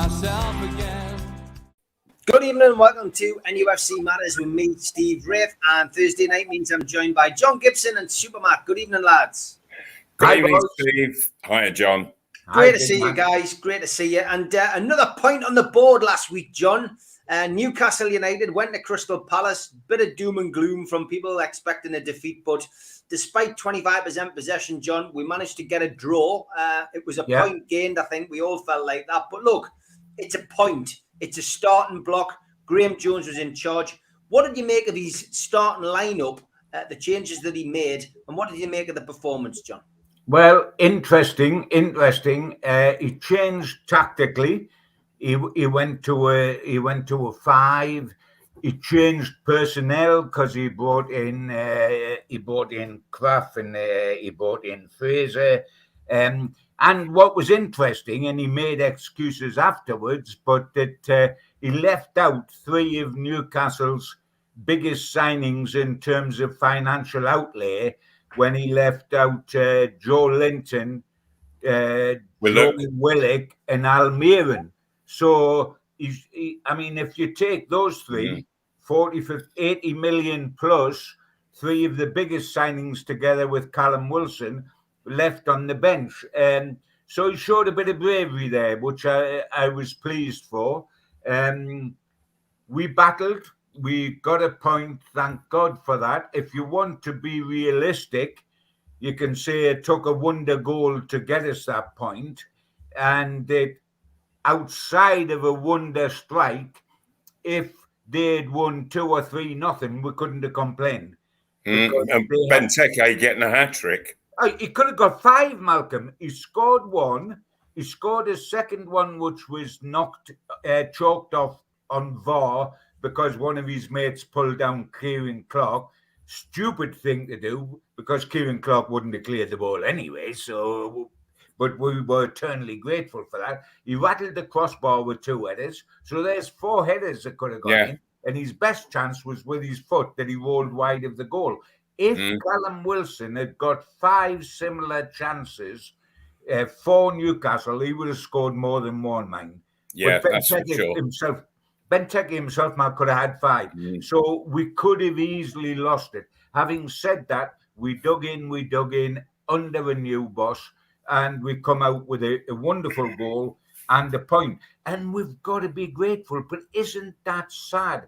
myself again. Good evening and welcome to NUFC Matters with me, Steve Wraith, and Thursday night means I'm joined by John Gibson and Supermac. Good evening, lads. Good evening, Steve. Hiya, John. Great to see you guys. Great to see you. And another point on the board last week, John. Newcastle United went to Crystal Palace. Bit of doom and gloom from people expecting a defeat, but despite 25% possession, John, we managed to get a draw. It was a point gained, I think. We all felt like that. But look, it's a point. It's a starting block. Graham Jones was in charge. What did you make of his starting lineup, the changes that he made, and what did you make of the performance, John? Well, interesting. He changed tactically. He went to a 5. He changed personnel because he brought in Kraft and he brought in Fraser. And what was interesting, and he made excuses afterwards, but that he left out 3 of Newcastle's biggest signings in terms of financial outlay when he left out Joe Linton, Willock, and Almiron. So, if you take those 3, 80 million plus, 3 of the biggest signings together with Callum Wilson left on the bench. So he showed a bit of bravery there, which I was pleased for. We battled. We got a point, thank God for that. If you want to be realistic, you can say it took a wonder goal to get us that point. And outside of a wonder strike, if they'd won 2 or 3-0, we couldn't have complained. And Benteke getting a hat-trick. He could have got 5, Malcolm. He scored 1. He scored a second one, which was chalked off on VAR because one of his mates pulled down Kieran Clark. Stupid thing to do because Kieran Clark wouldn't have cleared the ball anyway. But we were eternally grateful for that. He rattled the crossbar with 2 headers. So there's 4 headers that could have gone in. And his best chance was with his foot that he rolled wide of the goal. If Callum Wilson had got 5 similar chances for Newcastle, he would have scored more than 1, man. Yeah, that's for sure. Benteke himself could have had 5. So we could have easily lost it. Having said that, we dug in under a new boss, and we come out with a wonderful goal and a point. And we've got to be grateful, but isn't that sad?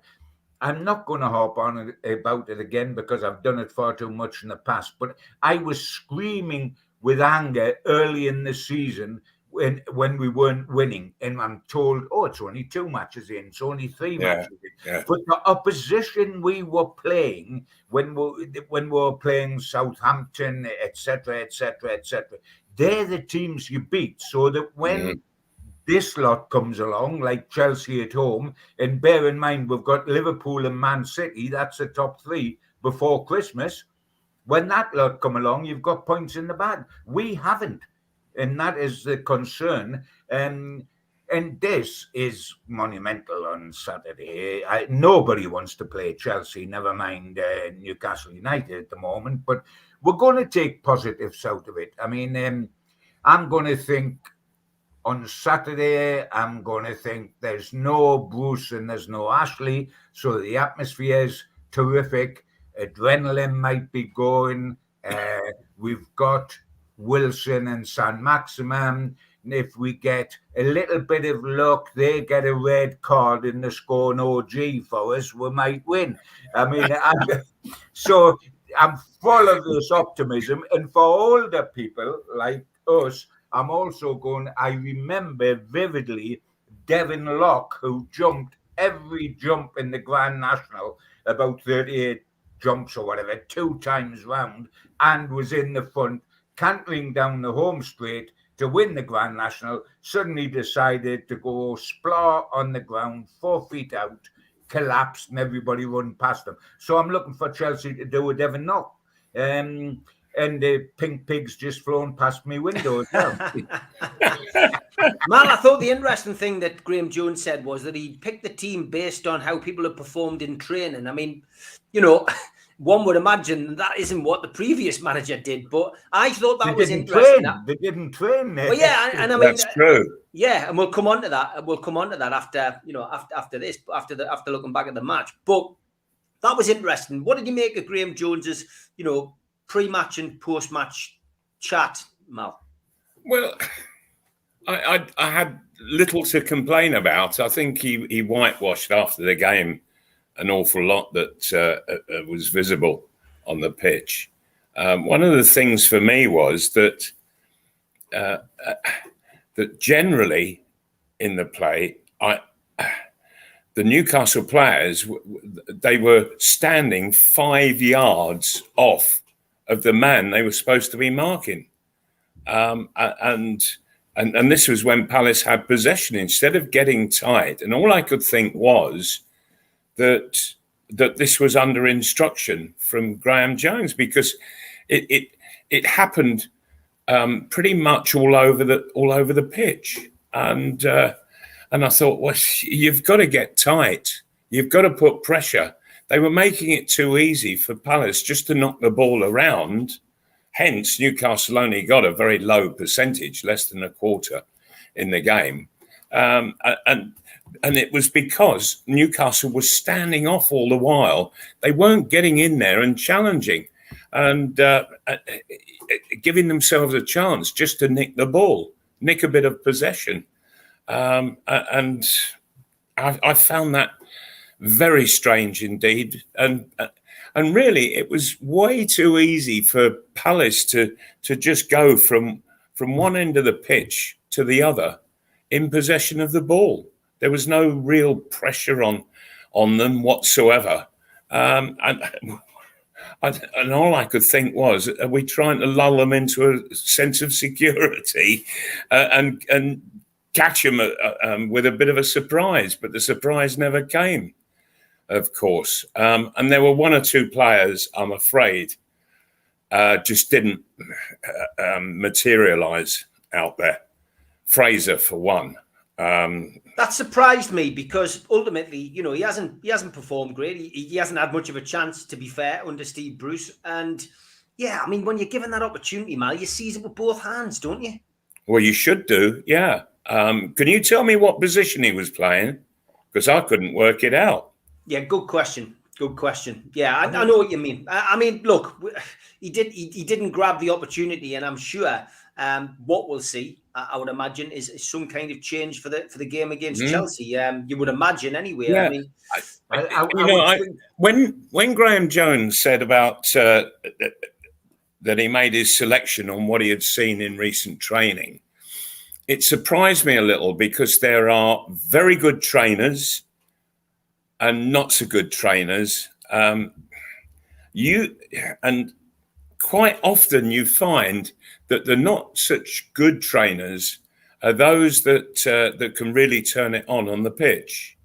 I'm not going to harp on about it again because I've done it far too much in the past, but I was screaming with anger early in the season when we weren't winning, and I'm told, it's only 2 matches in, it's only 3 matches in. Yeah. But the opposition we were playing when we were playing Southampton, etc., they're the teams you beat. So that when this lot comes along, like Chelsea at home, and bear in mind we've got Liverpool and Man City, that's the top 3 before Christmas. When that lot come along, you've got points in the bag. We haven't. And that is the concern. And this is monumental on Saturday. Nobody wants to play Chelsea, never mind Newcastle United at the moment. But we're going to take positives out of it. I'm going to think on Saturday, I'm going to think there's no Bruce and there's no Ashley. So the atmosphere is terrific. Adrenaline might be going. We've got Wilson and San Maximum. If we get a little bit of luck, they get a red card and they score an OG for us, we might win. So I'm full of this optimism. And for older people like us, I'm also I remember vividly Devin Locke, who jumped every jump in the Grand National, about 38 jumps or whatever, 2 times round, and was in the front, cantering down the home straight to win the Grand National, suddenly decided to go splar on the ground, 4 feet out, collapsed, and everybody run past him. So I'm looking for Chelsea to do a Devin Locke. And the pink pig's just flown past my window as well. Man, I thought the interesting thing that Graham Jones said was that he picked the team based on how people have performed in training. one would imagine that isn't what the previous manager did. But I thought that was didn't interesting. Train. They didn't train there. Well, yeah, and I mean that's true. Yeah, and we'll come on to that. We'll come on to that after after looking back at the match. But that was interesting. What did you make of Graham Jones's, pre-match and post-match chat, Mal? Well, I had little to complain about. I think he whitewashed after the game an awful lot that was visible on the pitch. One of the things for me was that that generally in the play, the Newcastle players, they were standing 5 yards off of the man they were supposed to be marking. And this was when Palace had possession instead of getting tight. And all I could think was that this was under instruction from Graham Jones, because it happened pretty much all over the pitch. And I thought, well, you've got to get tight. You've got to put pressure. They were making it too easy for Palace just to knock the ball around. Hence, Newcastle only got a very low percentage, less than a quarter in the game. And it was because Newcastle was standing off all the while. They weren't getting in there and challenging and giving themselves a chance just to nick the ball, nick a bit of possession. And I found that very strange indeed. And really, it was way too easy for Palace to just go from one end of the pitch to the other in possession of the ball. There was no real pressure on them whatsoever. And all I could think was, are we trying to lull them into a sense of security and catch them with a bit of a surprise? But the surprise never came, of course. And there were one or two players, I'm afraid, just didn't materialise out there. Fraser, for one. That surprised me because ultimately, he hasn't performed great. He hasn't had much of a chance, to be fair, under Steve Bruce. And yeah, I mean, when you're given that opportunity, Mal, you seize it with both hands, don't you? Well, you should do, yeah. Can you tell me what position he was playing? Because I couldn't work it out. Yeah, good question. Good question. Yeah, I know what you mean. I mean, look, he didn't grab the opportunity, and I'm sure what we'll see, I would imagine, is some kind of change for the game against Chelsea. You would imagine anyway. Yeah. I mean, when Graham Jones said about that he made his selection on what he had seen in recent training, it surprised me a little because there are very good trainers and not so good trainers. And quite often you find that the not such good trainers are those that can really turn it on the pitch.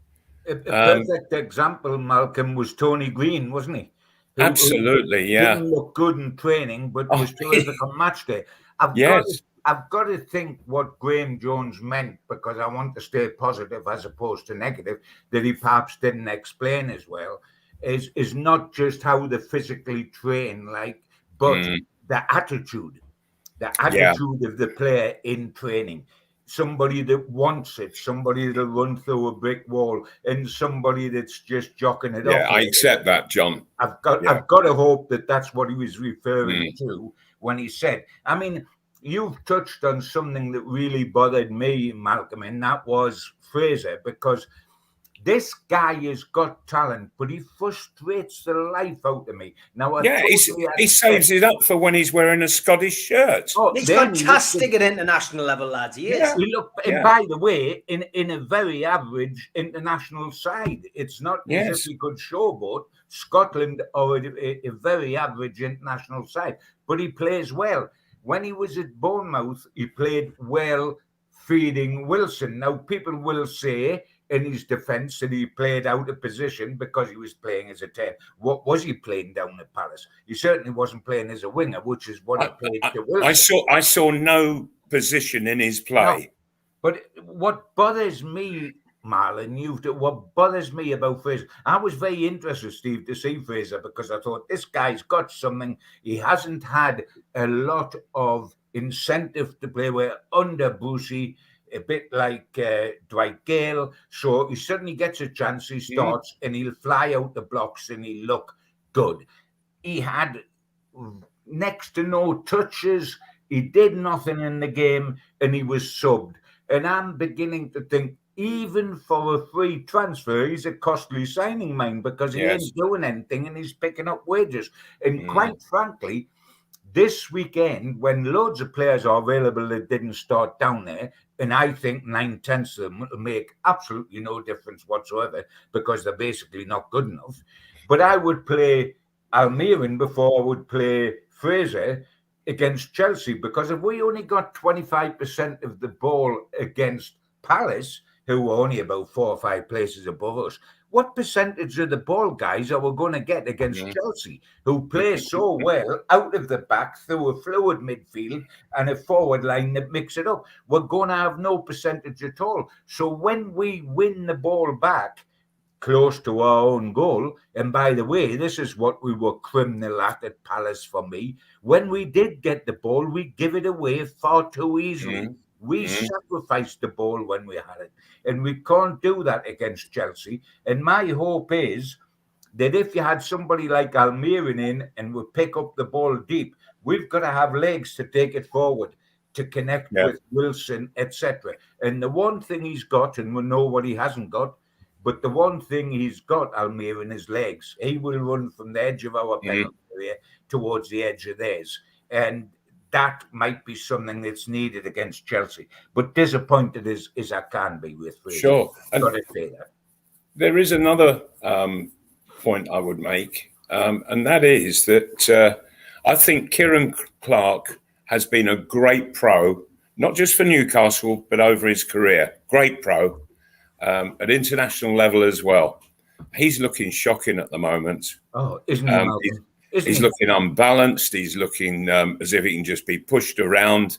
A perfect example, Malcolm, was Tony Green, wasn't he? Absolutely, yeah. Didn't look good in training, but was terrific on match day. I've got to think what Graham Jones meant, because I want to stay positive as opposed to negative, that he perhaps didn't explain as well, is not just how they physically train, but the attitude of the player in training. Somebody that wants it, somebody that'll run through a brick wall, and somebody that's just jocking it up. Yeah, I accept that, John. I've got to hope that that's what he was referring to when he said, I mean, you've touched on something that really bothered me, Malcolm, and that was Fraser, because this guy has got talent, but he frustrates the life out of me. Now, he saves it up for when he's wearing a Scottish shirt. Oh, he's fantastic at international level, lads. He is. And by the way, in a very average international side, it's not as if he could showboat. Scotland are a very average international side, but he plays well. When he was at Bournemouth, he played well feeding Wilson. Now, people will say in his defence that he played out of position because he was playing as a 10. What was he playing down at Palace? He certainly wasn't playing as a winger, which is what he played to Wilson. I saw no position in his play. No. But what bothers me Marlon, what bothers me about Fraser, I was very interested, Steve, to see Fraser because I thought this guy's got something. He hasn't had a lot of incentive to play with under Brucey, a bit like Dwight Gale. So he suddenly gets a chance, he starts, and he'll fly out the blocks and he'll look good. He had next to no touches. He did nothing in the game, and he was subbed. And I'm beginning to think, even for a free transfer, he's a costly signing, man, because he ain't doing anything and he's picking up wages. And quite frankly, this weekend, when loads of players are available that didn't start down there, and I think 9/10 of them will make absolutely no difference whatsoever because they're basically not good enough. But I would play Almiron before I would play Fraser against Chelsea, because if we only got 25% of the ball against Palace, who were only about 4 or 5 places above us, what percentage of the ball, guys, are we going to get against Chelsea, who play so well out of the back through a fluid midfield and a forward line that mix it up? We're going to have no percentage at all. So when we win the ball back close to our own goal, and by the way, this is what we were criminal at Palace for me, when we did get the ball, we give it away far too easily. We sacrificed the ball when we had it, and we can't do that against Chelsea. And my hope is that if you had somebody like Almiron in and we pick up the ball deep, we've got to have legs to take it forward, to connect with Wilson, etc. And the one thing he's got, and we know what he hasn't got, but the one thing he's got, Almiron, is legs. He will run from the edge of our penalty area towards the edge of theirs. And that might be something that's needed against Chelsea. But disappointed as I can be with Fraser. Sure. Got to say that. There is another point I would make, and that is that I think Kieran Clark has been a great pro, not just for Newcastle, but over his career. Great pro at international level as well. He's looking shocking at the moment. Oh, isn't he, Malcolm? He's looking unbalanced. He's looking as if he can just be pushed around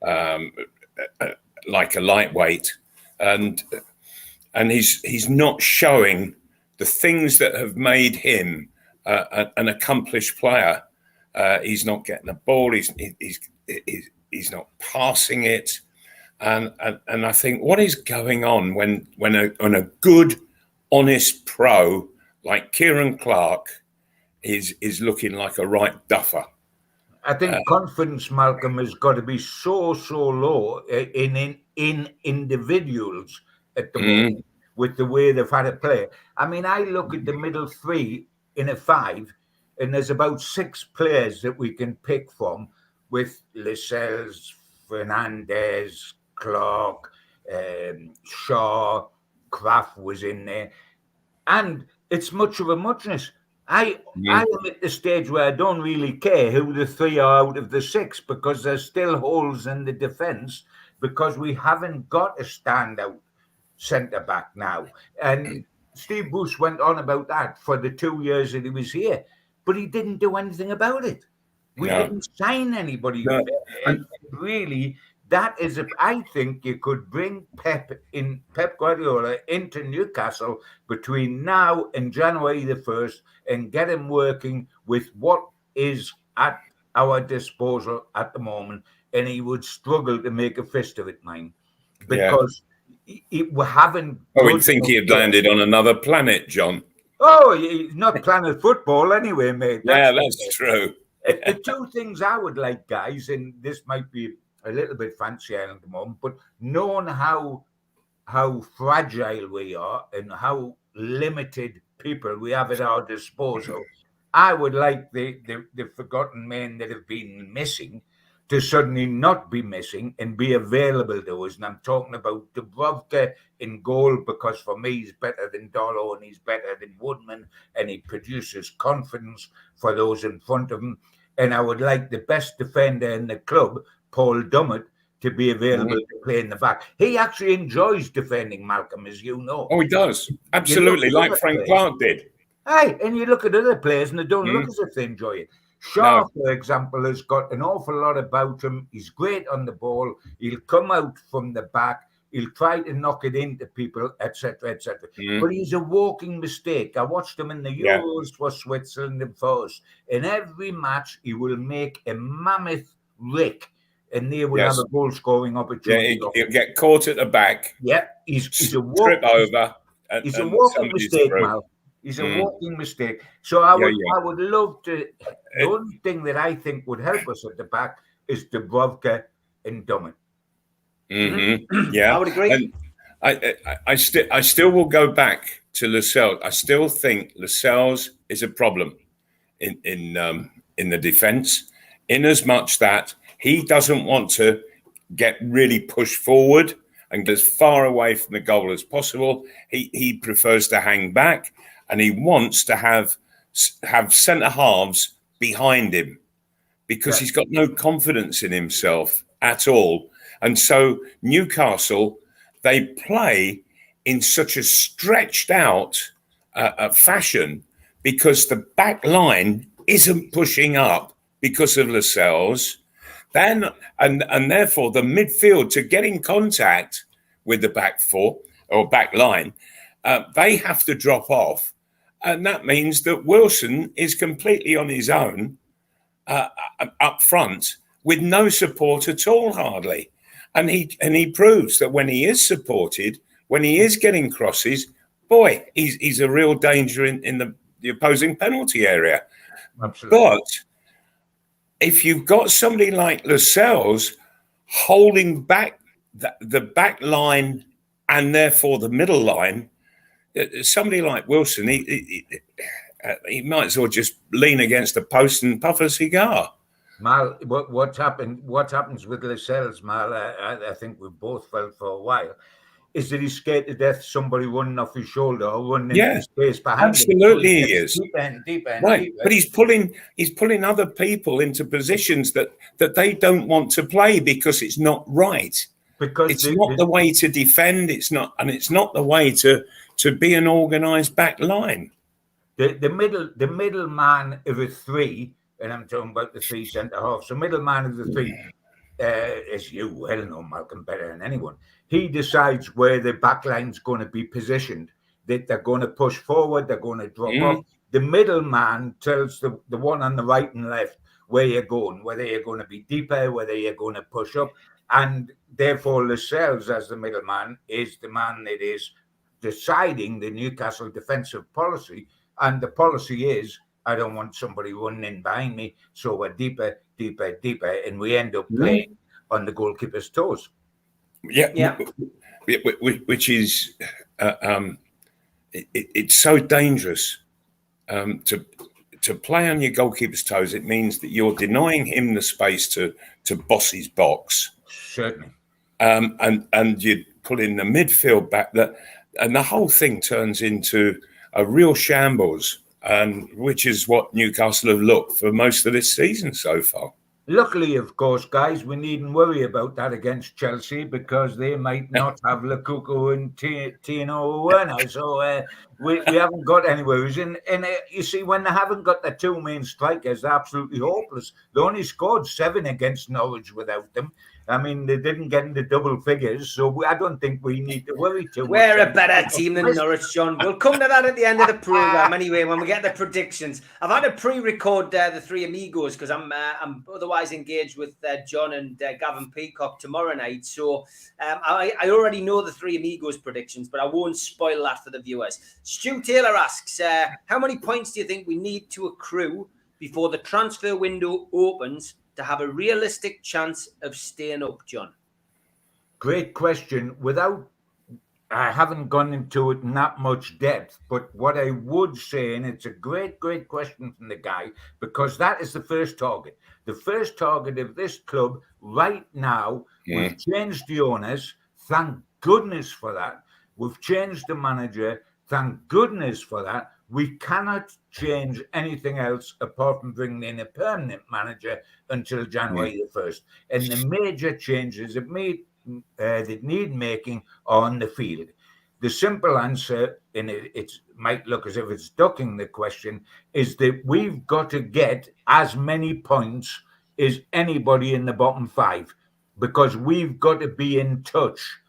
like a lightweight, and he's not showing the things that have made him an accomplished player. He's not getting the ball. He's not passing it, and I think what is going on when a good, honest pro like Kieran Clark is looking like a right duffer. I think confidence, Malcolm, has got to be so low in individuals at the moment with the way they've had to play. I mean, I look at the middle three in a 5, and there's about 6 players that we can pick from, with Lascelles, Fernandez, Clark, Shaw, Kraft was in there, and it's much of a muchness. I am at the stage where I don't really care who the 3 are out of the 6, because there's still holes in the defence, because we haven't got a standout centre-back now. And Steve Bruce went on about that for the 2 years that he was here, but he didn't do anything about it. We didn't sign anybody. No. And really, that is, I think you could bring Pep Guardiola into Newcastle between now and January the 1st and get him working with what is at our disposal at the moment, and he would struggle to make a fist of it, mine, because we haven't. I would think he had landed on another planet, John. Oh, he's not planet football anyway, mate. That's true. The 2 things I would like, guys, and this might be a little bit fancy at the moment, but knowing how fragile we are and how limited people we have at our disposal, I would like the forgotten men that have been missing to suddenly not be missing and be available to us. And I'm talking about Dubravka in goal, because for me he's better than Dollo and he's better than Woodman, and he produces confidence for those in front of him. And I would like the best defender in the club, Paul Dummett, to be available to play in the back. He actually enjoys defending, Malcolm, as you know. Oh, he does. Absolutely, like Frank Clark did. Aye, and you look at other players and they don't look as if they enjoy it. Shaw, for example, has got an awful lot about him. He's great on the ball. He'll come out from the back, He'll try to knock it into people, etc., etc. Mm. But he's a walking mistake. I watched him in the Euros for Switzerland and for us. In every match, he will make a mammoth lick, and they will have a goal-scoring opportunity. Yeah, he'll get caught at the back. Yeah, he's a trip over. He's a walking mistake, Mal. He's a walking mistake. So I would love to. The only thing that I think would help us at the back is Dubrovka and Dummett. Mm-hmm. Yeah, I would agree. And I still will go back to Lascelles. I still think Lascelles is a problem in the defence, in as much that he doesn't want to get really pushed forward and get as far away from the goal as possible. He prefers to hang back, and he wants to have centre halves behind him because he's got no confidence in himself at all. And so Newcastle, they play in such a stretched out fashion because the back line isn't pushing up because of Lascelles. Then and therefore the midfield, to get in contact with the back four or back line, they have to drop off. And that means that Wilson is completely on his own up front with no support at all, hardly. And he proves that when he is supported, when he is getting crosses, boy, he's a real danger in the opposing penalty area. Absolutely. But if you've got somebody like Lascelles holding back the back line and therefore the middle line, somebody like Wilson, he might as well just lean against a post and puff a cigar. Mal, what happens with Lascelles, Mal, I think we've both felt for a while, is that he's scared to death somebody running off his shoulder or running into his space behind absolutely him. He is. Deeper, right. But he's pulling other people into positions that they don't want to play because it's not right. Because it's not the way to defend, it's not the way to be an organised back line. The middle man of a three, and I'm talking about the three centre halves. The middle man of the three, as you well know, Malcolm, better than anyone, he decides where the back line's going to be positioned. That they're going to push forward, they're going to drop off. The middle man tells the one on the right and left where you're going, whether you're going to be deeper, whether you're going to push up. And therefore, Lascelles, as the middleman, is the man that is deciding the Newcastle defensive policy. And the policy is, I don't want somebody running in behind me, so we're deeper, and we end up playing on the goalkeeper's toes. Yeah. Which is, it's so dangerous to play on your goalkeeper's toes. It means that you're denying him the space to boss his box. Certainly. And you put in the midfield back, and the whole thing turns into a real shambles, which is what Newcastle have looked for most of this season so far. Luckily, of course, guys, we needn't worry about that against Chelsea because they might not have Lukaku and Tino Werner. So we haven't got anywhere. And you see, when they haven't got the two main strikers, they're absolutely hopeless. They only scored 7 against Norwich without them. I mean, they didn't get into double figures, so I don't think we need to worry too much. We're a better team than Norwich, John. We'll come to that at the end of the programme anyway, when we get the predictions. I've had to pre-record the Three Amigos because I'm otherwise engaged with John and Gavin Peacock tomorrow night. So I already know the Three Amigos predictions, but I won't spoil that for the viewers. Stu Taylor asks, how many points do you think we need to accrue before the transfer window opens to have a realistic chance of staying up, John? Great question. I haven't gone into it in that much depth, but what I would say, and it's a great question from the guy, because that is the first target. The first target of this club right now, we've changed the owners. Thank goodness for that. We've changed the manager. Thank goodness for that. We cannot change anything else apart from bringing in a permanent manager until January the 1st. And the major changes that need making are on the field. The simple answer, and it might look as if it's ducking the question, is that we've got to get as many points as anybody in the bottom 5 because we've got to be in touch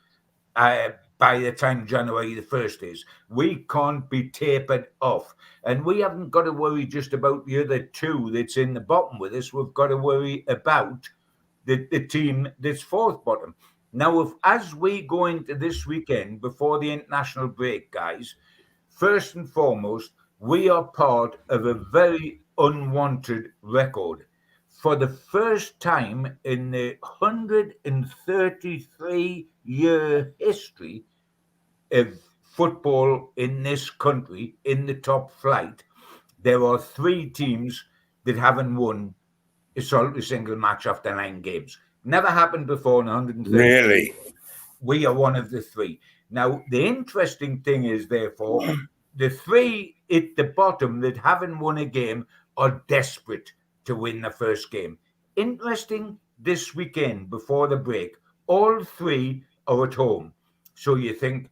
by the time January the 1st is. We can't be tapered off. And we haven't got to worry just about the other two that's in the bottom with us. We've got to worry about the team that's fourth bottom. Now, as we go into this weekend before the international break, guys, first and foremost, we are part of a very unwanted record. For the first time in the 133-year history of football in this country, in the top flight, there are 3 teams that haven't won a single match after 9 games. Never happened before in 130. Really? We are one of the 3. Now, the interesting thing is, therefore, the 3 at the bottom that haven't won a game are desperate to win the first game. Interesting, this weekend before the break, all 3 are at home. So you think,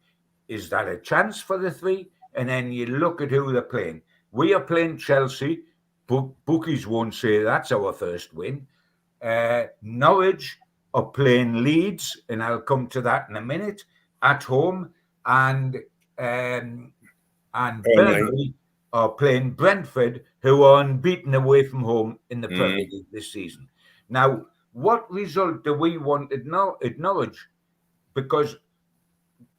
is that a chance for the 3? And then you look at who they're playing. We are playing Chelsea. Bookies won't say that's our first win. Norwich are playing Leeds, and I'll come to that in a minute, at home. And Burnley are playing Brentford, who are unbeaten away from home in the Premier League this season. Now, what result do we want at Norwich? Because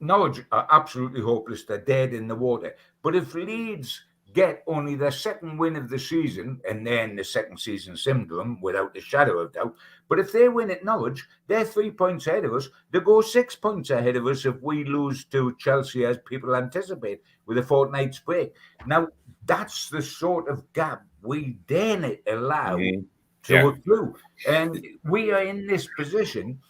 Norwich are absolutely hopeless. They're dead in the water. But if Leeds get only their second win of the season, and then the second season syndrome, without a shadow of doubt, but if they win at Norwich, they're 3 points ahead of us. They go 6 points ahead of us if we lose to Chelsea, as people anticipate, with a fortnight's break. Now, that's the sort of gap we dare not allow to accrue. And we are in this position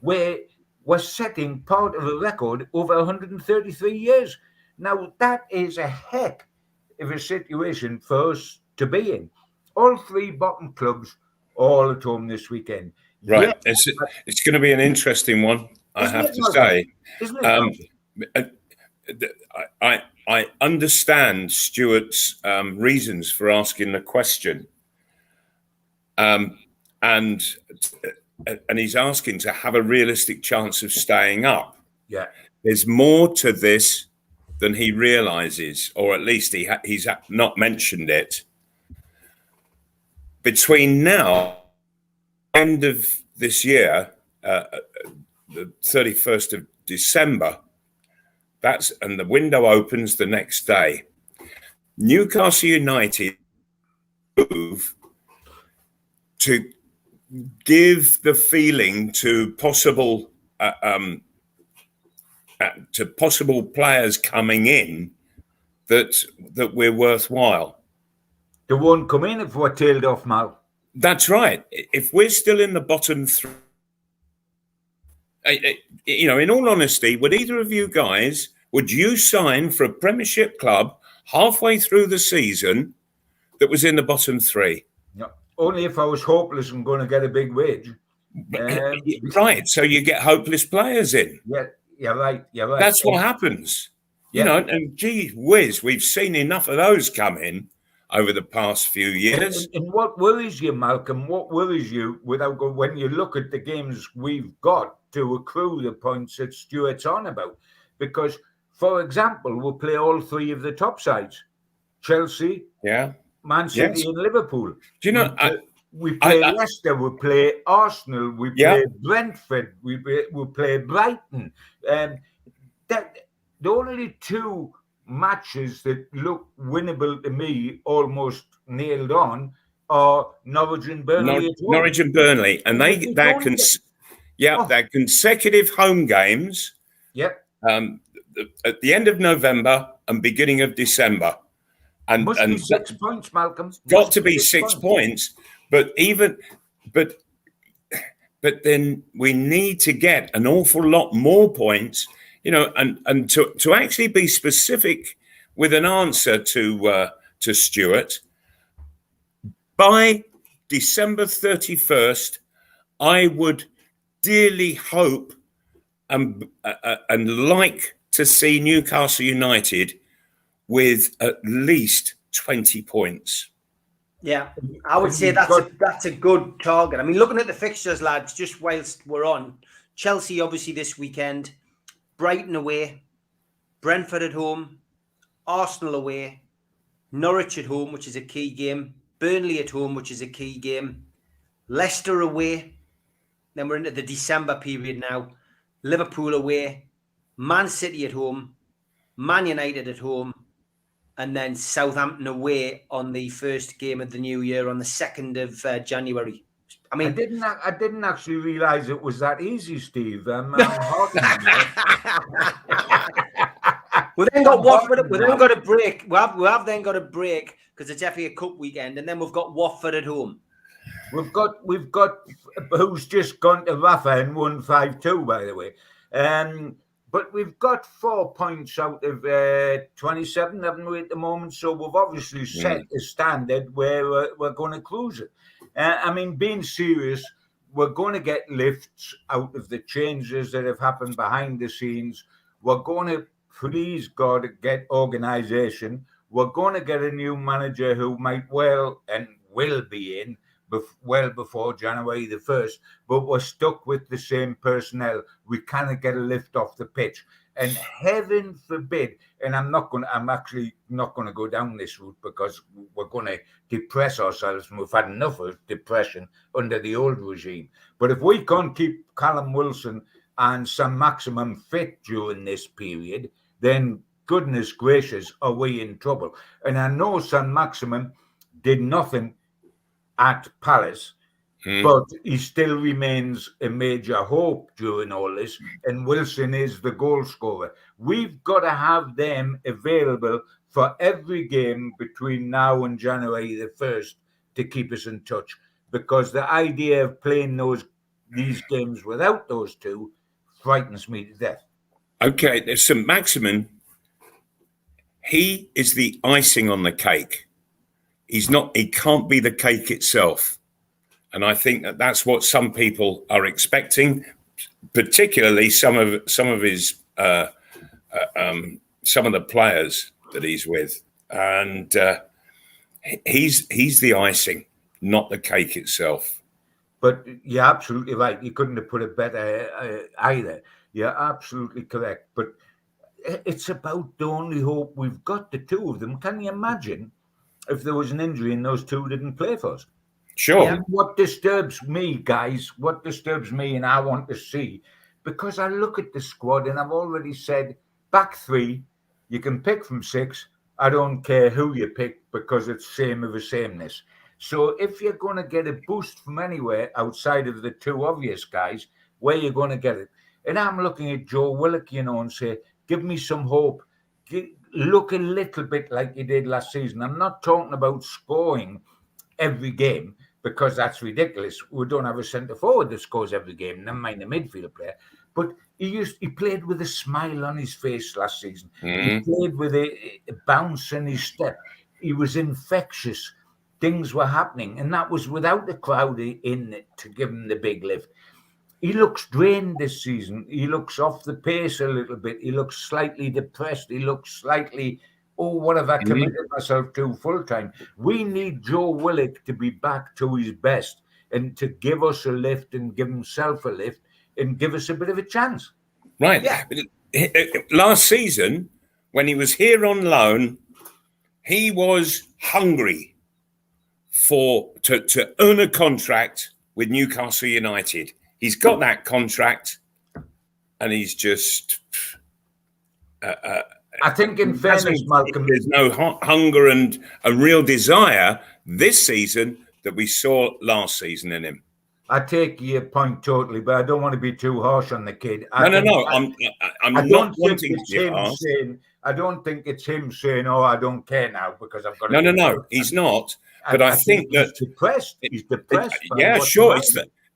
where we're setting part of a record over 133 years. Now, that is a heck of a situation for us to be in. All 3 bottom clubs all at home this weekend. Right. Yeah. It's going to be an interesting one, I have to say. I understand Stuart's reasons for asking the question. And he's asking to have a realistic chance of staying up. Yeah. There's more to this than he realizes, or at least he's not mentioned it. Between now, end of this year, the 31st of December, and the window opens the next day. Newcastle United move to give the feeling to possible players coming in that we're worthwhile. They won't come in if we're tailed off, Mal. That's right. If we're still in the bottom 3, in all honesty, would either of you guys, would you sign for a Premiership club halfway through the season that was in the bottom 3? No, only if I was hopeless and going to get a big wage. Right. So you get hopeless players in. Yeah, you're right. That's what happens. Yeah. And gee whiz, we've seen enough of those come in over the past few years. And what worries you, Malcolm? What worries you when you look at the games we've got to accrue the points that Stuart's on about? Because, for example, we'll play all 3 of the top sides: Chelsea, Man City, and Liverpool. Do you know? We play Leicester, we play Arsenal, we play Brentford, we play Brighton. The only 2 matches that look winnable to me, almost nailed on, are Norwich and Burnley. Norwich and Burnley, and they're consecutive home games. Yep. At the end of November and beginning of December, and must be 6 points, Malcolm. Got to be 6 points, but then we need to get an awful lot more points. And to actually be specific with an answer to Stuart, by December 31st, I would dearly hope and like to see Newcastle United with at least 20 points. Yeah, I would say that's a good target. I mean, looking at the fixtures, lads, just whilst we're on, Chelsea obviously this weekend. Brighton away, Brentford at home, Arsenal away, Norwich at home, which is a key game, Burnley at home, which is a key game, Leicester away, then we're into the December period now, Liverpool away, Man City at home, Man United at home, and then Southampton away on the first game of the new year on the 2nd of January. I mean, I didn't actually realise it was that easy, Steve. I'm heartened. We then got Watford. We then got a break. We have then got a break because it's FA Cup weekend, and then we've got Watford at home. We've got who's just gone to Rafa and won 5-2, by the way. But we've got 4 points out of 27, haven't we, at the moment? So we've obviously set a standard where we're going to cruise it. I mean, being serious, we're going to get lifts out of the changes that have happened behind the scenes. We're going to, please God, get organisation. We're going to get a new manager who might well and will be in well before January the 1st, but we're stuck with the same personnel. We cannot get a lift off the pitch. And heaven forbid, and I'm actually not going to go down this route because we're going to depress ourselves, and we've had enough of depression under the old regime. But if we can't keep Callum Wilson and Sam Maximum fit during this period, then goodness gracious, are we in trouble. And I know Sam Maximum did nothing at Palace, but he still remains a major hope during all this, and Wilson is the goal scorer. We've got to have them available for every game between now and January the 1st to keep us in touch, because the idea of playing these games without those two frightens me to death. Okay, there's some Maximin. He is the icing on the cake. He can't be the cake itself. And I think that's what some people are expecting, particularly some of his some of the players that he's with. And he's the icing, not the cake itself. But you're absolutely right. You couldn't have put it better either. You're absolutely correct. But it's about the only hope we've got, the two of them. Can you imagine if there was an injury and those two didn't play for us? Sure. Yeah. What disturbs me, guys, and I want to see, because I look at the squad and I've already said, back three, you can pick from six. I don't care who you pick because it's same of a sameness. So if you're going to get a boost from anywhere outside of the two obvious guys, where are you going to get it? And I'm looking at Joe Willock, and say, give me some hope. Look a little bit like you did last season. I'm not talking about scoring every game because that's ridiculous. We don't have a centre forward that scores every game, never mind a midfield player. But he played with a smile on his face last season. He played with a bounce in his step. He was infectious. Things were happening, and that was without the crowd in it to give him the big lift. He looks drained this season. He looks off the pace a little bit. He looks slightly depressed. He looks slightly, what have I committed myself to full time? We need Joe Willock to be back to his best and to give us a lift and give himself a lift and give us a bit of a chance. Right. Yeah. Last season, when he was here on loan, he was hungry to earn a contract with Newcastle United. He's got that contract, and he's just. I think, in fairness, Malcom, there's no hunger and a real desire this season that we saw last season in him. I take your point totally, but I don't want to be too harsh on the kid. I'm not wanting to be harsh. I don't think it's him saying, "Oh, I don't care now because I've got." No, he's not. But I think that he's depressed. He's depressed. Yeah, sure.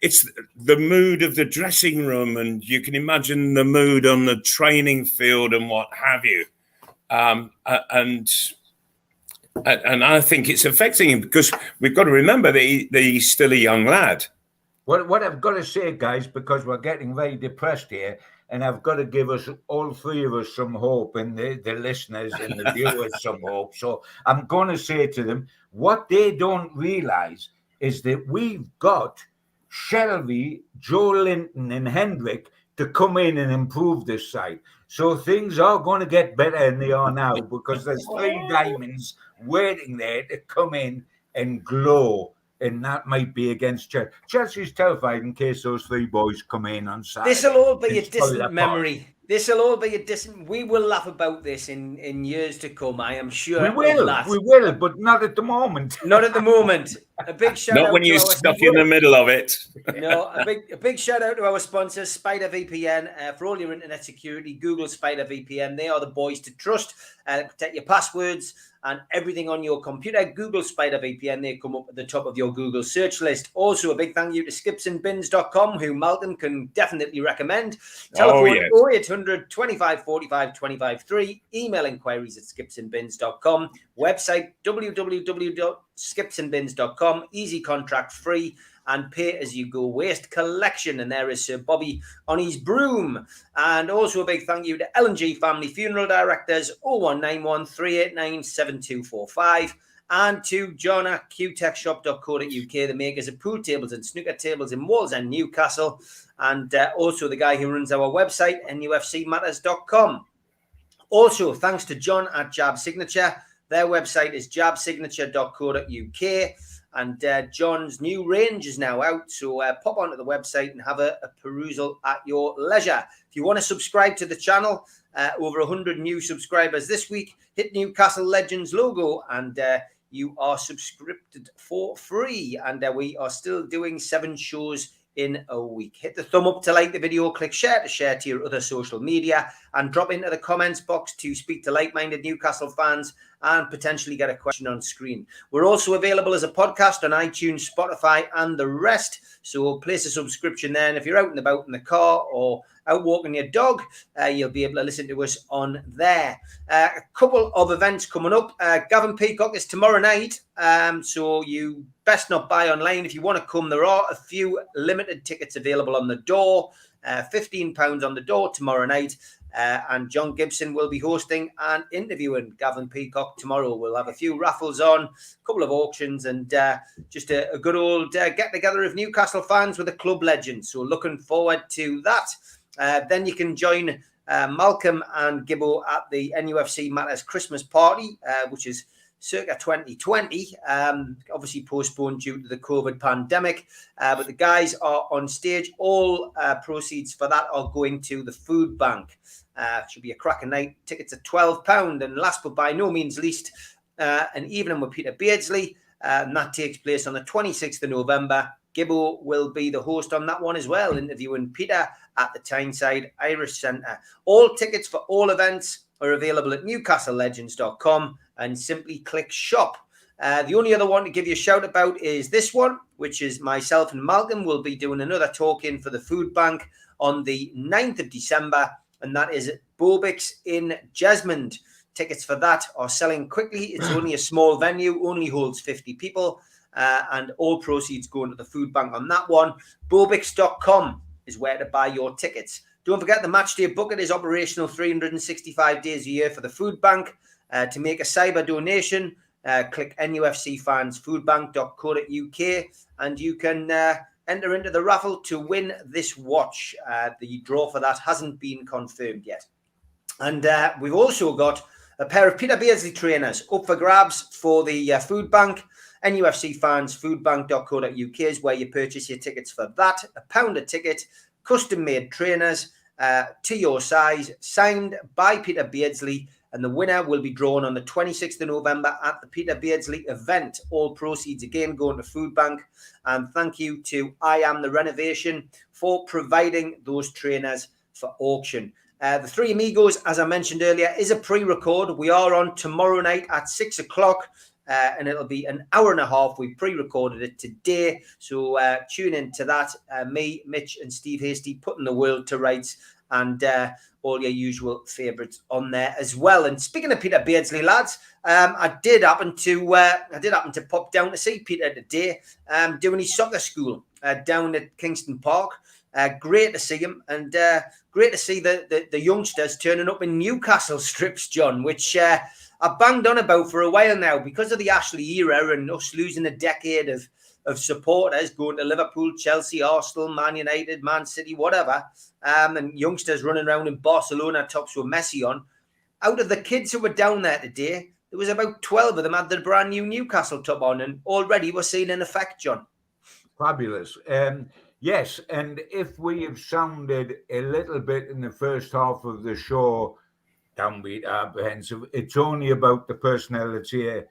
It's the mood of the dressing room, and you can imagine the mood on the training field and what have you. And I think it's affecting him because we've got to remember that he's still a young lad. What I've got to say, guys, because we're getting very depressed here, and I've got to give us, all three of us, some hope, and the listeners and the viewers some hope. So I'm going to say to them, what they don't realise is that we've got Shelby, Joe Linton and Hendrick to come in and improve this side. So things are going to get better than they are now because there's 3 diamonds waiting there to come in and glow. And that might be against Chelsea. Chelsea's terrified in case those 3 boys come in on Saturday. This will all be a distant memory. We will laugh about this in years to come, I am sure. We will, but not at the moment. Not at the moment. A big shout out. Not when you're stuck in the middle of it. No, a big shout out to our sponsors, Spider VPN. For all your internet security, Google Spider VPN. They are the boys to trust. Protect your passwords and everything on your computer. Google Spider VPN. They come up at the top of your Google search list. Also, a big thank you to skipsandbins.com, who Malcolm can definitely recommend. Telephone 0800 25 45 25 3. Email inquiries at skipsandbins.com. Website www.skipsandbins.com. Easy contract free and pay as you go waste collection. And there is Sir Bobby on his broom. And also a big thank you to L&G Family Funeral Directors, 0191 389 7245. And to John at qtechshop.co.uk, the makers of pool tables and snooker tables in Walls and Newcastle. And also the guy who runs our website, NUFCmatters.com. Also, thanks to John at Jab Signature. Their website is jabsignature.co.uk. And John's new range is now out. So pop onto the website and have a perusal at your leisure. If you want to subscribe to the channel, over 100 new subscribers this week, hit Newcastle Legends logo and you are subscribed for free. And we are still doing 7 shows in a week. Hit the thumb up to like the video, click share to share to your other social media, and drop into the comments box to speak to like-minded Newcastle fans and potentially get a question on screen. We're also available as a podcast on iTunes, Spotify, and the rest. So place a subscription there. And if you're out and about in the car or out walking your dog, you'll be able to listen to us on there. A couple of events coming up. Gavin Peacock is tomorrow night. So you best not buy online. If you want to come, there are a few limited tickets available on the door. £15 on the door tomorrow night. And John Gibson will be hosting and interviewing Gavin Peacock tomorrow. We'll have a few raffles on, a couple of auctions, and just a good old get-together of Newcastle fans with a club legend. So looking forward to that. Then you can join Malcom and Gibbo at the NUFC Matters Christmas party, which is circa 2020, obviously postponed due to the COVID pandemic. But the guys are on stage. All proceeds for that are going to the food bank. Should be a cracking night. Tickets are £12. And last but by no means least, an evening with Peter Beardsley. And that takes place on the 26th of November. Gibbo will be the host on that one as well, interviewing Peter at the Tyneside Irish Centre. All tickets for all events are available at newcastlelegends.com and simply click shop. The only other one to give you a shout about is this one, which is myself and Malcolm will be doing another talk in for the food bank on the 9th of December, and that is at Bobix in Jesmond. Tickets for that are selling quickly. It's only a small venue, only holds 50 people, and all proceeds go into the food bank on that one. Bobix.com is where to buy your tickets. Don't forget the Matchday Bucket is operational 365 days a year for the food bank. To make a cyber donation, click nufcfansfoodbank.co.uk and you can enter into the raffle to win this watch. The draw for that hasn't been confirmed yet. And we've also got a pair of Peter Beardsley trainers up for grabs for the food bank. nufcfansfoodbank.co.uk is where you purchase your tickets for that. £1 a ticket, custom-made trainers to your size, signed by Peter Beardsley. And the winner will be drawn on the 26th of November at the Peter Beardsley event. All proceeds again going to food bank. And thank you to I Am The Renovation for providing those trainers for auction. The Three Amigos, as I mentioned earlier, is a pre-record. We are on tomorrow night at 6 o'clock. And it'll be an hour and a half. We pre-recorded it today. So tune in to that. Me, Mitch and Steve Hasty putting the world to rights. And all your usual favourites on there as well. And speaking of Peter Beardsley, lads, I did happen to pop down to see Peter today, doing his soccer school down at Kingston Park. Great to see him, and great to see the youngsters turning up in Newcastle strips, John, which I banged on about for a while now because of the Ashley era and us losing a decade of of supporters going to Liverpool, Chelsea, Arsenal, Man United, Man City, whatever, and youngsters running around in Barcelona tops with Messi on. Out of the kids who were down there today, there was about 12 of them had the brand new Newcastle top on, and already we're seeing an effect, John. Fabulous. Yes, and if we have sounded a little bit in the first half of the show downbeat, apprehensive, it's only about the personnel that's here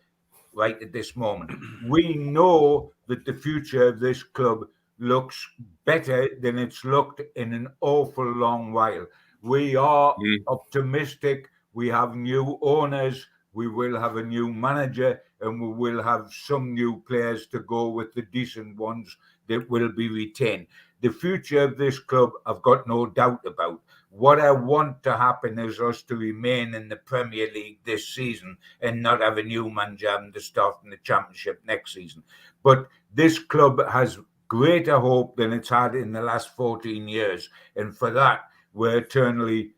right at this moment. We know that the future of this club looks better than it's looked in an awful long while. We are optimistic. We have new owners. We will have a new manager, and we will have some new players to go with the decent ones that will be retained. The future of this club, I've got no doubt about. What I want to happen is us to remain in the Premier League this season and not have a new manager having to start in the Championship next season. But this club has greater hope than it's had in the last 14 years. And for that, we're eternally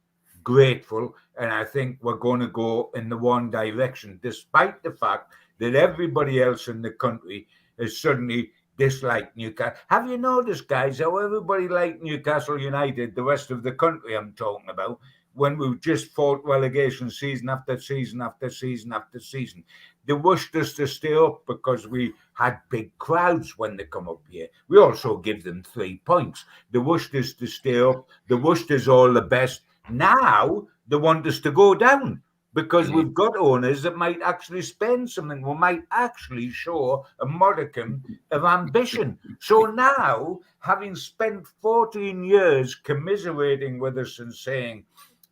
grateful. And I think we're going to go in the one direction, despite the fact that everybody else in the country has suddenly disliked Newcastle. Have you noticed, guys, how everybody liked Newcastle United, the rest of the country I'm talking about, when we've just fought relegation season after season after season after season? They wished us to stay up because we had big crowds when they come up here. We also give them 3 points. They wished us to stay up. They wished us all the best. Now they want us to go down because we've got owners that might actually spend something. We might actually show a modicum of ambition. So now, having spent 14 years commiserating with us and saying,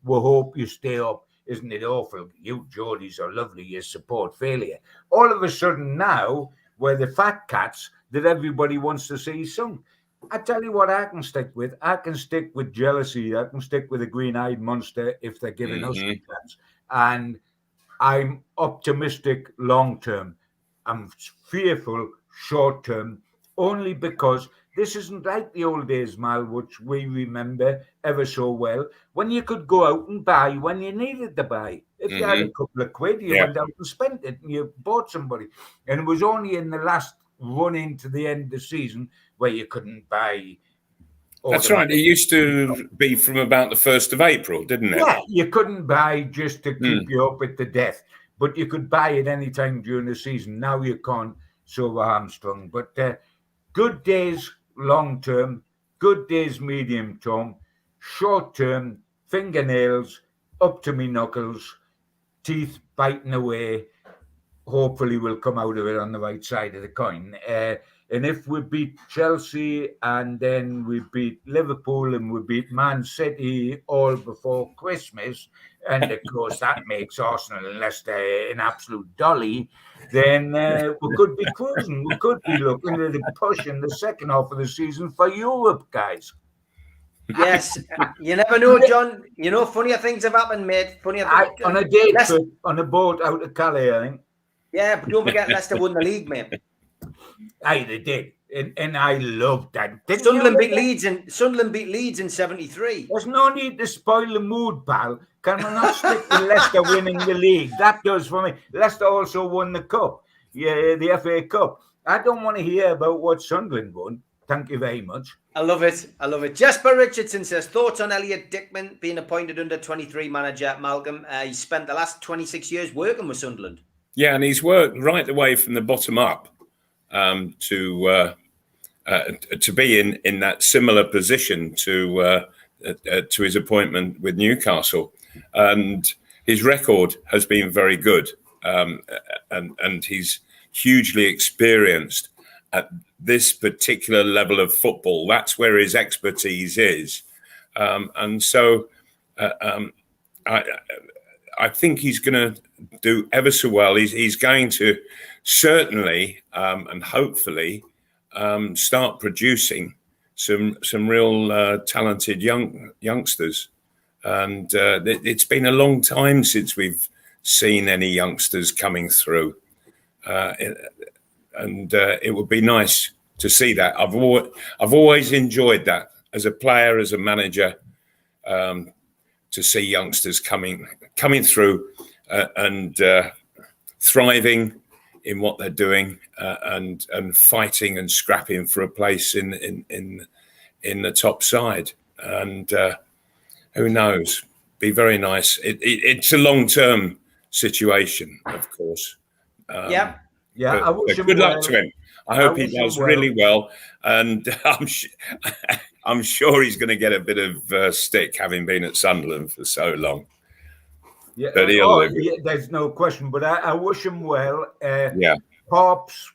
we hope you stay up, isn't it awful? You Geordies are lovely, you support failure. All of a sudden now, we're the fat cats that everybody wants to see sung. I tell you what I can stick with. I can stick with jealousy. I can stick with a green-eyed monster if they're giving us a chance. And I'm optimistic long-term. I'm fearful short-term, only because this isn't like the old days, Mal, which we remember ever so well, when you could go out and buy when you needed to buy. If you had a couple of quid, you went out and spent it, and you bought somebody. And it was only in the last run into the end of the season where you couldn't buy. That's right. It used to be from about the 1st of April, didn't it? Yeah, you couldn't buy just to keep you up at the death, but you could buy it any time during the season. Now you can't, so we're hamstrung. But good days long term, good days medium term, short term, fingernails up to me knuckles, teeth biting away. Hopefully we'll come out of it on the right side of the coin. And if we beat Chelsea and then we beat Liverpool and we beat Man City all before Christmas, and of course that makes Arsenal and Leicester an absolute dolly, then we could be cruising. We could be looking at a push in the second half of the season for Europe, guys. Yes, you never know, John. You know, funnier things have happened, mate. Funnier things. On a date trip, on a boat out of Calais, I think. Yeah, but don't forget Leicester won the league, mate. Aye, they did. And I loved that. Sunderland beat Leeds in 73. There's no need to spoil the mood, pal. Can we not stick with Leicester winning the league? That does for me. Leicester also won the cup. Yeah, the FA Cup. I don't want to hear about what Sunderland won. Thank you very much. I love it. I love it. Jesper Richardson says, thoughts on Elliot Dickman being appointed under 23 manager Malcom? He spent the last 26 years working with Sunderland. Yeah, and he's worked right the way from the bottom up to be in that similar position to his appointment with Newcastle, and his record has been very good, and he's hugely experienced at this particular level of football. That's where his expertise is, and so I think he's going to do ever so well. He's going to certainly and hopefully start producing some real talented youngsters. And it's been a long time since we've seen any youngsters coming through. And it would be nice to see that. I've always enjoyed that as a player, as a manager, to see youngsters coming through and thriving in what they're doing and fighting and scrapping for a place in the top side. And who knows? Be very nice. It's a long-term situation, of course. Yeah. I wish him good luck well. to him. I hope he does really well, and I'm sure he's going to get a bit of stick, having been at Sunderland for so long. Yeah, but there's no question. But I wish him well. Yeah, Pops,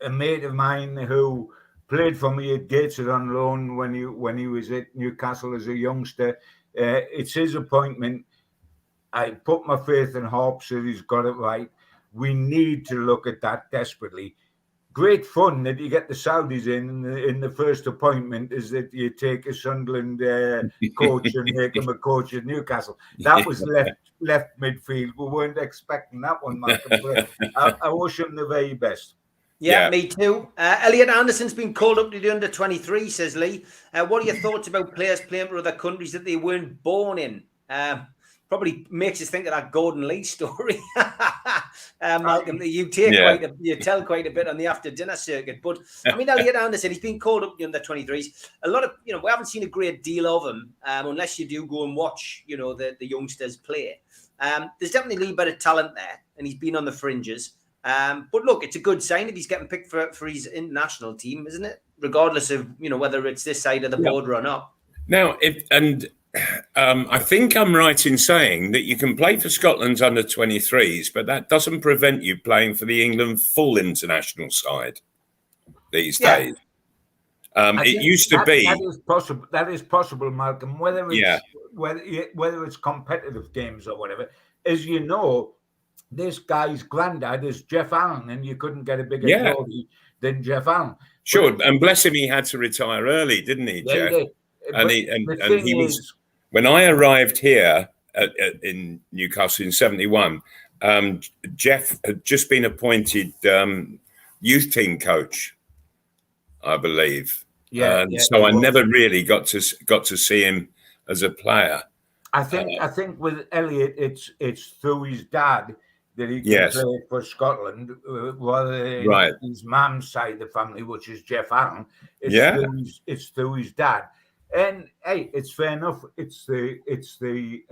a mate of mine who played for me at Gateshead on loan when he was at Newcastle as a youngster. It's his appointment. I put my faith in Hobbs that he's got it right. We need to look at that desperately. Great fun that you get the Saudis in the first appointment is that you take a Sunderland coach and make him a coach at Newcastle. That was left midfield. We weren't expecting that one, Malcom. I wish him the very best. Yeah, me too. Elliot Anderson's been called up to the under-23, says Lee. What are your thoughts about players playing for other countries that they weren't born in? Probably makes us think of that Gordon Lee story. Malcom, you tell quite a bit on the after-dinner circuit. But, I mean, Elliot Anderson, he's been called up to the under-23s. A lot of, we haven't seen a great deal of him unless you do go and watch, the youngsters play. There's definitely a little bit of talent there, and he's been on the fringes. But look, it's a good sign if he's getting picked for his international team, isn't it? Regardless of, whether it's this side of the border or not. Now, I think I'm right in saying that you can play for Scotland's under-23s, but that doesn't prevent you playing for the England full international side these days. It used to be that is possible. That is possible, Malcom. Whether it's competitive games or whatever, as you know, this guy's granddad is Jeff Allen, and you couldn't get a bigger glory than Jeff Allen. Sure, and bless him, he had to retire early, didn't he, Jeff? He did. And he was. When I arrived here in Newcastle in '71, Jeff had just been appointed youth team coach, I believe. So I never really got to see him as a player. I think with Elliot, it's through his dad that he can play for Scotland, rather his mum's side of the family, which is Jeff Allen. It's through his dad. And hey, it's fair enough. It's the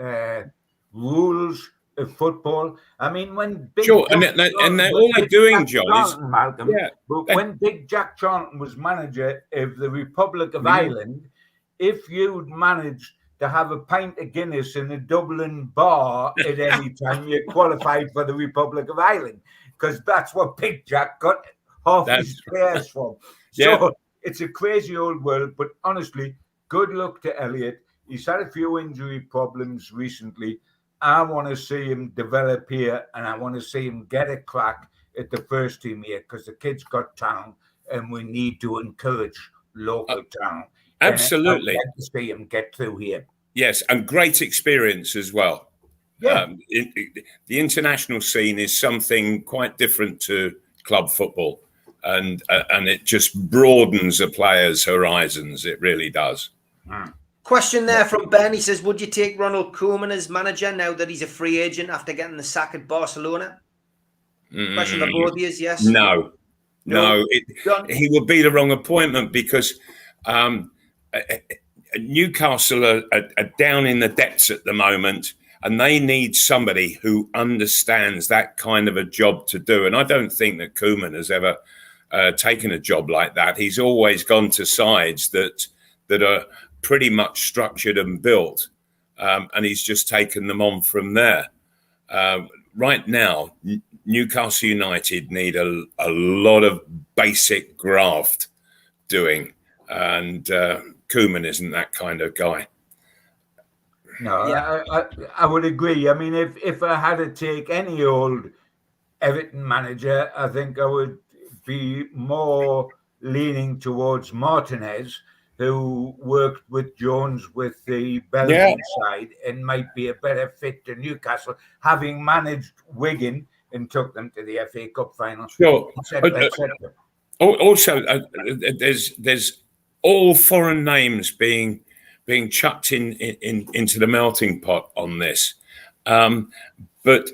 rules of football. I mean, when all they're doing, John, is Malcom. But when Big Jack Charlton was manager of the Republic of Ireland, if you'd managed to have a pint of Guinness in a Dublin bar at any time, you qualified for the Republic of Ireland, because that's what Big Jack got half his players from. So it's a crazy old world, but honestly, good luck to Elliot. He's had a few injury problems recently. I want to see him develop here, and I want to see him get a crack at the first team here, because the kid's got talent, and we need to encourage local talent. Absolutely. I'd like to see him get through here. Yes, and great experience as well. Yeah. The international scene is something quite different to club football, and it just broadens a player's horizons. It really does. Question there from Ben. He says, would you take Ronald Koeman as manager now that he's a free agent after getting the sack at Barcelona? Question for both of you, yes? No. He would be the wrong appointment, because Newcastle are down in the depths at the moment, and they need somebody who understands that kind of a job to do. And I don't think that Koeman has ever taken a job like that. He's always gone to sides that are pretty much structured and built, and he's just taken them on from there. Right now, Newcastle United need a lot of basic graft doing, and Koeman isn't that kind of guy. No, I would agree. I mean, if I had to take any old Everton manager, I think I would be more leaning towards Martinez, who worked with Jones with the Belgian side and might be a better fit to Newcastle, having managed Wigan and took them to the FA Cup final. Sure. Also, there's all foreign names being chucked into the melting pot on this. But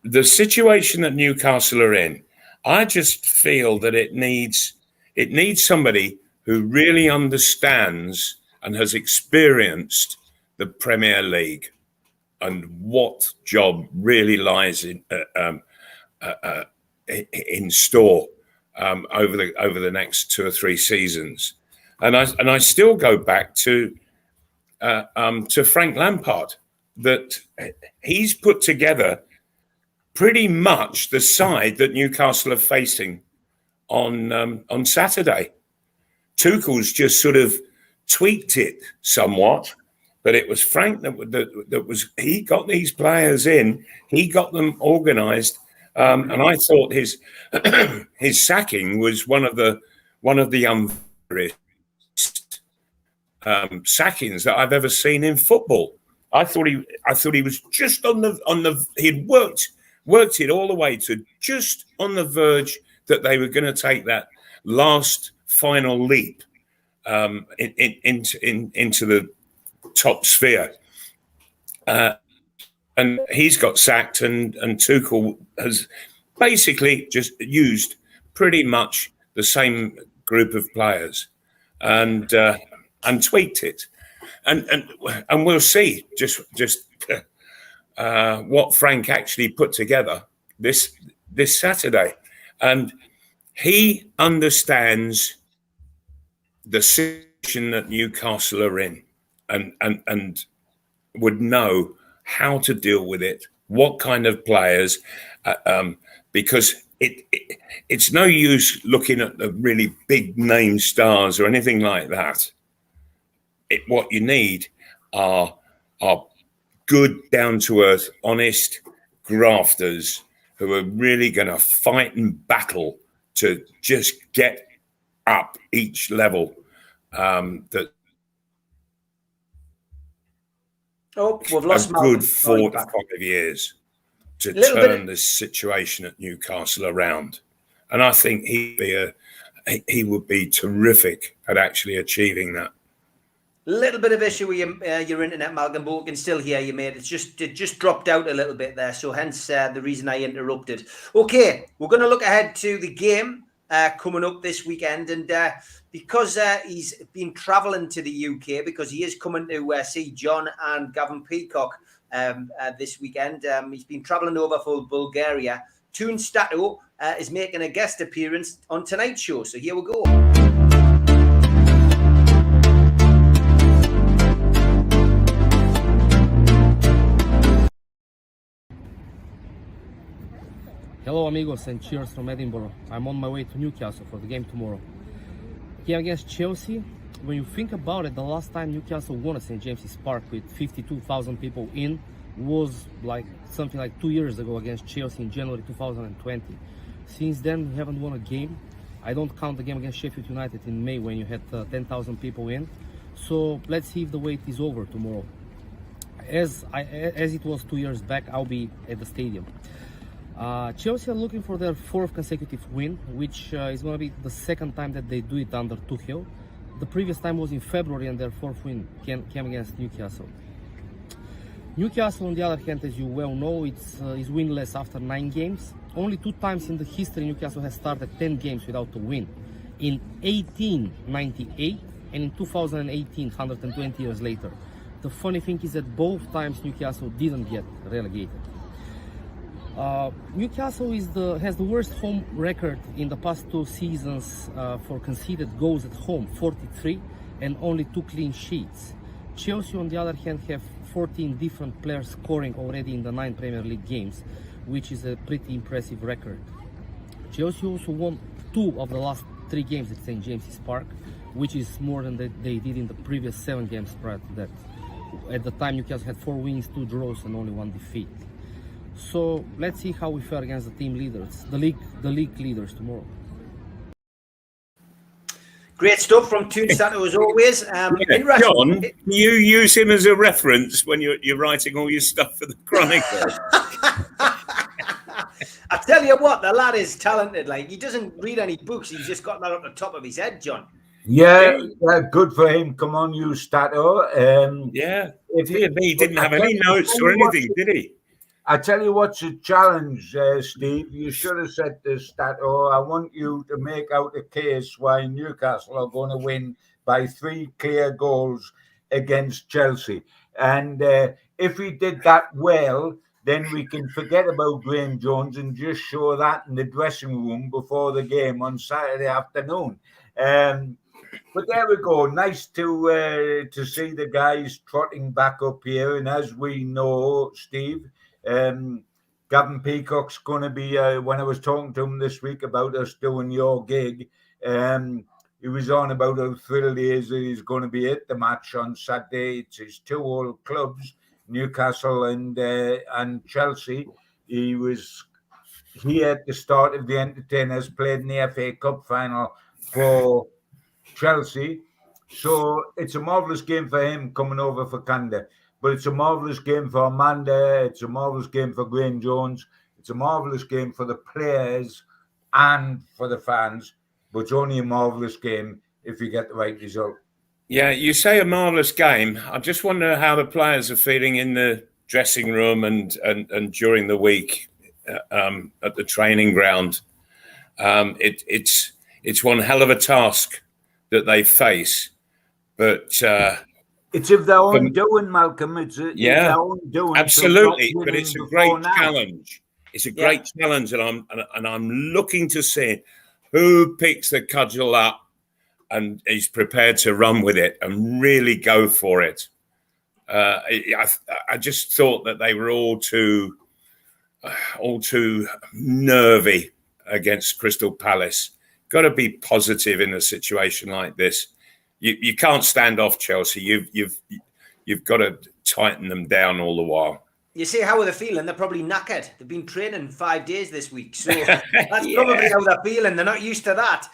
the situation that Newcastle are in, I just feel that it needs somebody who really understands and has experienced the Premier League and what job really lies in store over the next 2 or 3 seasons. And I still go back to Frank Lampard, that he's put together pretty much the side that Newcastle are facing on Saturday. Tuchel's just sort of tweaked it somewhat, but it was Frank that was. He got these players in, he got them organised, and I thought his sacking was one of the unfairest sackings that I've ever seen in football. I thought he was just on the he'd worked it all the way to just on the verge that they were going to take that last final leap into the top sphere. And he's got sacked, and Tuchel has basically just used pretty much the same group of players and tweaked it. And we'll see just what Frank actually put together this Saturday. And he understands the situation that Newcastle are in and would know how to deal with it, what kind of players, because it's no use looking at the really big name stars or anything like that. What you need are good, down-to-earth, honest grafters who are really going to fight and battle to just get up each level. We've lost a good 4 to 5 years to turn this situation at Newcastle around. And I think he would be terrific at actually achieving that. Little bit of issue with your internet, Malcom, but we can still hear you, mate. It just dropped out a little bit there, so hence the reason I interrupted. Okay, we're going to look ahead to the game coming up this weekend, and because he's been travelling to the UK, because he is coming to see John and Gavin Peacock this weekend. He's been travelling over for Bulgaria. Toon Stato is making a guest appearance on tonight's show, so here we go. Hello amigos and cheers from Edinburgh. I'm on my way to Newcastle for the game tomorrow. Game against Chelsea, when you think about it, the last time Newcastle won at St. James's Park with 52,000 people in was something like 2 years ago against Chelsea in January 2020. Since then we haven't won a game. I don't count the game against Sheffield United in May when you had 10,000 people in. So let's see if the wait is over tomorrow. As it was 2 years back, I'll be at the stadium. Chelsea are looking for their 4th consecutive win, which is going to be the 2nd time that they do it under Tuchel. The previous time was in February, and their 4th win came against Newcastle. Newcastle, on the other hand, as you well know, is winless after 9 games. Only 2 times in the history Newcastle has started 10 games without a win. In 1898 and in 2018, 120 years later. The funny thing is that both times Newcastle didn't get relegated. Newcastle has the worst home record in the past 2 seasons for conceded goals at home, 43, and only 2 clean sheets. Chelsea, on the other hand, have 14 different players scoring already in the 9 Premier League games, which is a pretty impressive record. Chelsea also won 2 of the last 3 games at St. James's Park, which is more than they did in the previous 7 games prior to that. At the time, Newcastle had 4 wins, 2 draws, and only 1 defeat. So let's see how we fare against the team leaders, the league leaders tomorrow. Great stuff from Toon Stato as always. John, you use him as a reference when you're writing all your stuff for the Chronicle. I tell you what, the lad is talented. He doesn't read any books. He's just got that up the top of his head, John. Yeah, good for him. Come on, you Stato. He didn't have any notes or anything, did he? I tell you what's a challenge, Steve. You should have said this, that, I want you to make out a case why Newcastle are going to win by 3 clear goals against Chelsea. And if we did that well, then we can forget about Graham Jones and just show that in the dressing room before the game on Saturday afternoon. But there we go. Nice to see the guys trotting back up here. And as we know, Steve, Gavin Peacock's going to be, when I was talking to him this week about us doing your gig, he was on about how thrilled he is that he's going to be at the match on Saturday. It's his 2 old clubs, Newcastle and Chelsea. He was here at the start of the Entertainers, played in the FA Cup final for Chelsea. So it's a marvellous game for him coming over for Canada. But it's a marvellous game for Amanda. It's a marvellous game for Graham Jones. It's a marvellous game for the players and for the fans. But it's only a marvellous game if you get the right result. Yeah, you say a marvellous game. I just wonder how the players are feeling in the dressing room and during the week at the training ground. It's one hell of a task that they face, but it's of their own doing, Malcolm. It's their own doing. Absolutely, but it's a great challenge. It's a great challenge, and I'm looking to see who picks the cudgel up and is prepared to run with it and really go for it. I just thought that they were all too nervy against Crystal Palace. Got to be positive in a situation like this. You can't stand off Chelsea. You've got to tighten them down all the while. You see how they're feeling? They're probably knackered. They've been training 5 days this week, so that's probably how they're feeling. They're not used to that.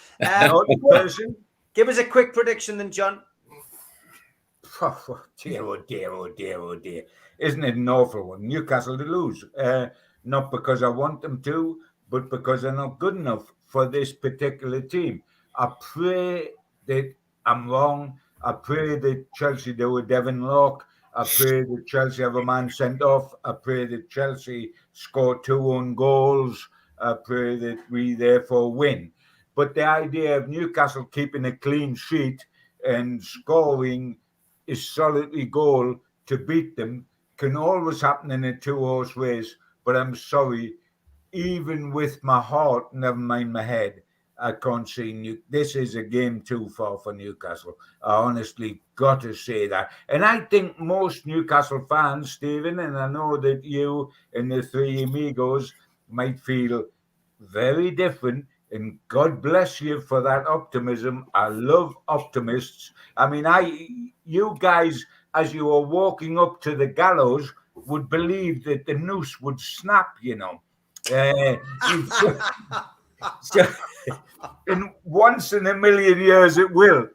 Give us a quick prediction, then, John. Oh dear. Isn't it an awful one? Newcastle to lose. Not because I want them to, but because they're not good enough for this particular team. I pray that I'm wrong. I pray that Chelsea do a Devon Locke. I pray that Chelsea have a man sent off. I pray that Chelsea score 2 own goals. I pray that we therefore win. But the idea of Newcastle keeping a clean sheet and scoring a solitary goal to beat them can always happen in a 2-horse race. But I'm sorry, even with my heart, never mind my head, I can't see this is a game too far for Newcastle. I honestly got to say that. And I think most Newcastle fans, Stephen, and I know that you and the 3 amigos might feel very different, and God bless you for that optimism. I love optimists. I mean, you guys, as you were walking up to the gallows, would believe that the noose would snap, you know. So, and once in a million years it will.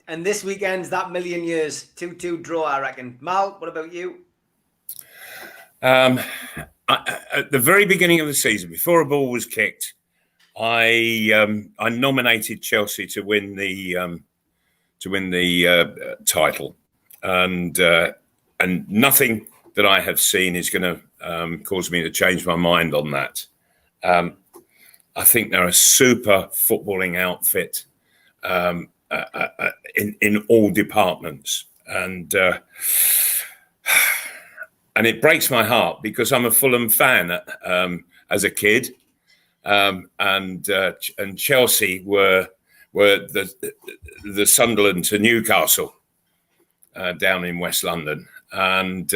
And this weekend's that million years. 2-2 draw, I reckon. Mal, what about you? At the very beginning of the season, before a ball was kicked, I nominated Chelsea to win the title, and nothing that I have seen is going to cause me to change my mind on that. I think they're a super footballing outfit in all departments, and it breaks my heart because I'm a Fulham fan as a kid, and Chelsea were the Sunderland to Newcastle down in West London, and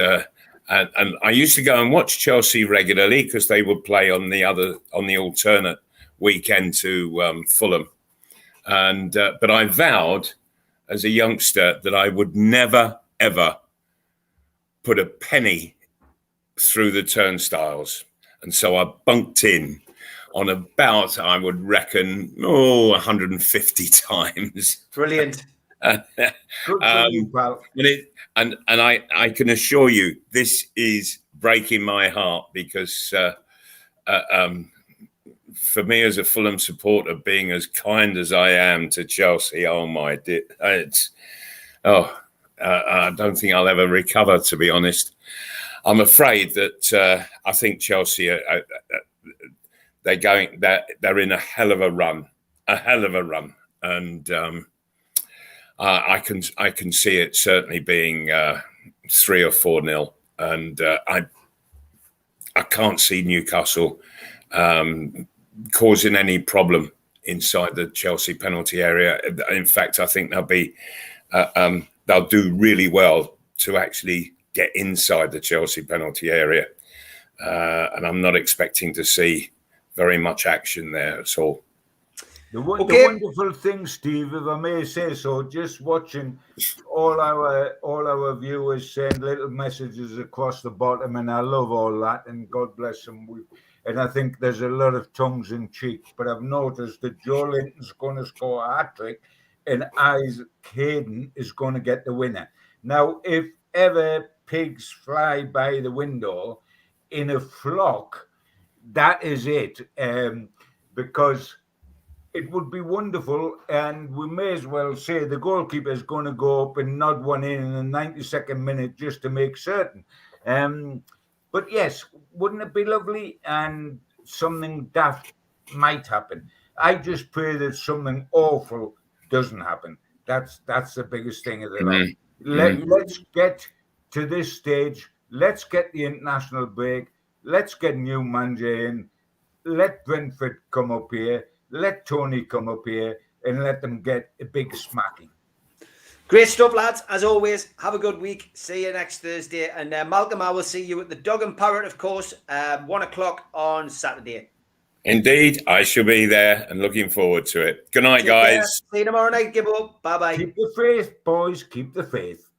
I used to go and watch Chelsea regularly because they would play on the alternate weekend to Fulham, but I vowed as a youngster that I would never ever put a penny through the turnstiles, and so I bunked in on about, I would reckon, 150 times. Brilliant. And I can assure you, this is breaking my heart because for me as a Fulham supporter, being as kind as I am to Chelsea, oh my dear, I don't think I'll ever recover, to be honest. I'm afraid that I think Chelsea they're in a hell of a run, and I can see it certainly being 3 or 4-0, and I can't see Newcastle causing any problem inside the Chelsea penalty area. In fact, I think they'll do really well to actually get inside the Chelsea penalty area, and I'm not expecting to see very much action there at all. The wonderful thing, Steve, if I may say so, just watching all our viewers send little messages across the bottom, and I love all that, and God bless them. And I think there's a lot of tongues in cheek, but I've noticed that Joe Linton's going to score a hat-trick and Isaac Hayden is going to get the winner. Now, if ever pigs fly by the window in a flock, that is it, because it would be wonderful, and we may as well say the goalkeeper is going to go up and nod one in the 92nd minute just to make certain. But yes, wouldn't it be lovely? And something daft might happen. I just pray that something awful doesn't happen. That's the biggest thing of it all. Let's get to this stage. Let's get the international break. Let's get new manager in. Let Brentford come up here. Let Tony come up here, and let them get a big smacking. Great stuff, lads. As always, have a good week. See you next Thursday. And Malcolm, I will see you at the Dog and Parrot, of course, 1 o'clock on Saturday. Indeed, I shall be there and looking forward to it. Good night, guys. See you tomorrow night, Gibbo. Bye-bye. Keep the faith, boys. Keep the faith.